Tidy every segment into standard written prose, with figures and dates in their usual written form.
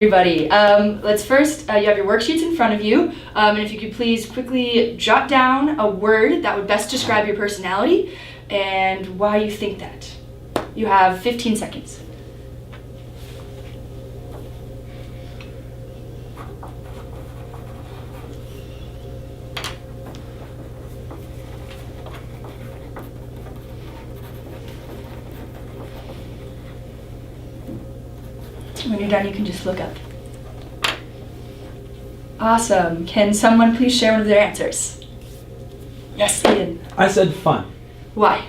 Everybody, let's first, you have your worksheets in front of you, and if you could please quickly jot down a word that would best describe your personality and why you think that. You have 15 seconds. When you're done, you can just look up. Awesome. Can someone please share one of their answers? Yes, Ian. I said fun, Why?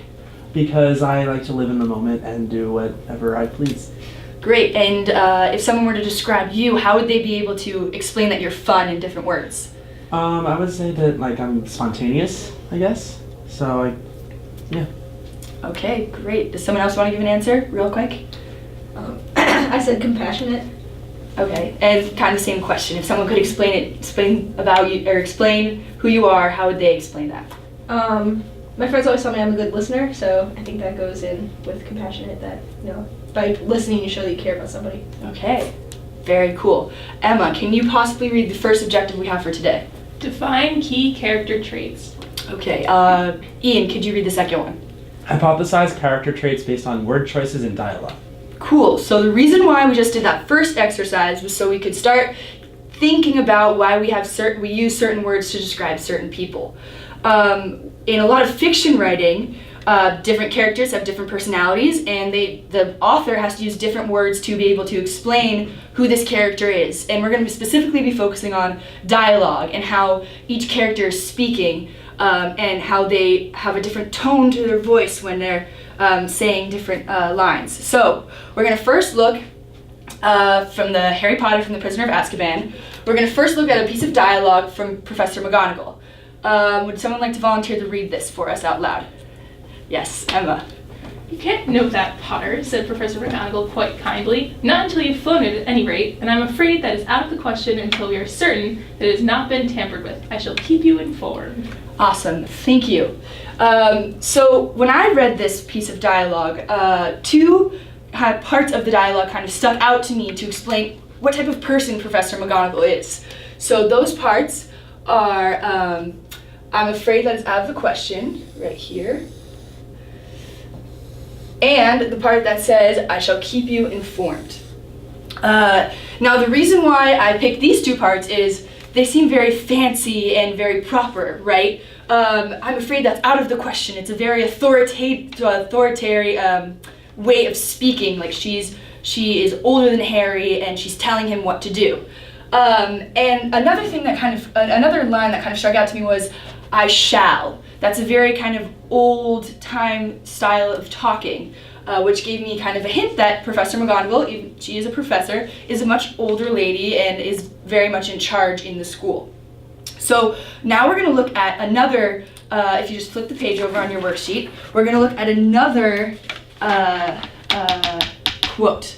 because I like to live in the moment and do whatever I please. Great. And if someone were to describe you, how would they be able to explain that you're fun in different words? I would say that I'm spontaneous, I guess. So yeah. Okay, great. Does someone else want to give an answer real quick? I said compassionate. Okay, and kind of the same question. If someone could explain about you, or explain who you are, how would they explain that? My friends always tell me I'm a good listener, so I think that goes in with compassionate, that, by listening you show that you care about somebody. Okay, very cool. Emma, can you possibly read the first objective we have for today? Define key character traits. Okay, Ian, could you read the second one? Hypothesize character traits based on word choices and dialogue. Cool. So the reason why we just did that first exercise was so we could start thinking about why we use certain words to describe certain people. In a lot of fiction writing, different characters have different personalities, and the author has to use different words to be able to explain who this character is. And we're going to specifically be focusing on dialogue and how each character is speaking, and how they have a different tone to their voice when they're saying different lines. So we're going to first look from the Harry Potter from the Prisoner of Azkaban. We're going to first look at a piece of dialogue from Professor McGonagall. Would someone like to volunteer to read this for us out loud? Yes, Emma. You can't know that, Potter, said Professor McGonagall quite kindly. Not until you've flown it at any rate, and I'm afraid that is out of the question until we are certain that it has not been tampered with. I shall keep you informed. Awesome, thank you. So when I read this piece of dialogue, two parts of the dialogue kind of stuck out to me to explain what type of person Professor McGonagall is. So those parts are, I'm afraid that it's out of the question, right here. And the part that says, I shall keep you informed. Now the reason why I picked these two parts is they seem very fancy and very proper, right? I'm afraid that's out of the question. It's a very authoritarian way of speaking. Like she is older than Harry and she's telling him what to do. And another line that kind of struck out to me was, I shall. That's a very kind of old time style of talking, which gave me kind of a hint that Professor McGonagall, even she is a professor, is a much older lady and is very much in charge in the school. So now we're going to look at another, if you just flip the page over on your worksheet, we're going to look at another quote.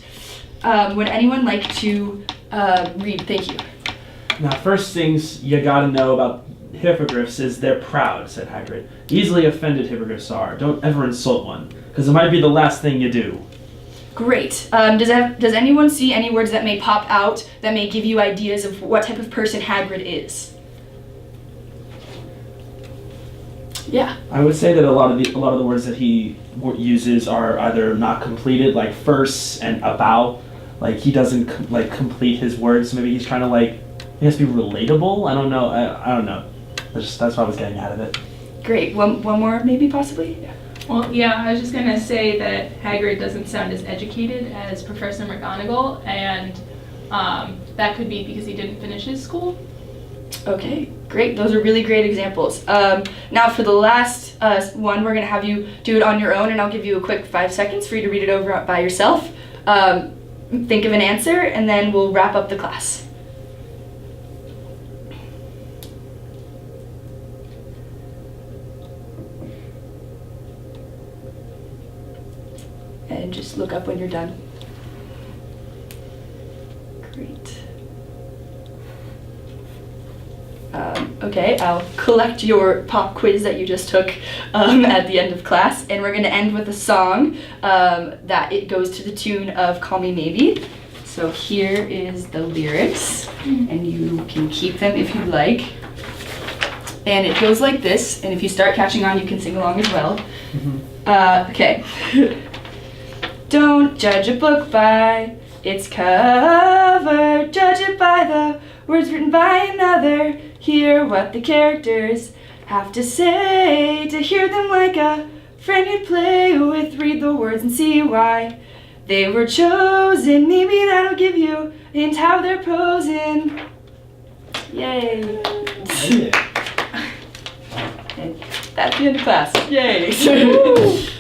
Would anyone like to read? Thank you. Now, first things you gotta know about hippogriffs is they're proud, said Hagrid. Easily offended hippogriffs are. Don't ever insult one, because it might be the last thing you do. Great. Does anyone see any words that may pop out that may give you ideas of what type of person Hagrid is? Yeah. I would say that a lot of the words that he uses are either not completed, like first and about. Like he doesn't complete his words. Maybe he's trying to he has to be relatable. I don't know. I don't know. That's what I was getting out of it. Great. One more, maybe, possibly? Yeah. Well, yeah, I was just going to say that Hagrid doesn't sound as educated as Professor McGonagall, and that could be because he didn't finish his school. Okay, great. Those are really great examples. Now for the last one, we're going to have you do it on your own, and I'll give you a quick 5 seconds for you to read it over by yourself. Think of an answer, and then we'll wrap up the class. And just look up when you're done. Great. Okay, I'll collect your pop quiz that you just took at the end of class, and we're going to end with a song that it goes to the tune of Call Me Maybe. So here is the lyrics, and you can keep them if you'd like. And it goes like this, and if you start catching on, you can sing along as well. Okay. Don't judge a book by its cover, judge it by the words written by another. Hear what the characters have to say, to hear them like a friend you'd play with. Read the words and see why they were chosen. Maybe that'll give you a hint how they're posing. Yay. And that's the end of class. Yay.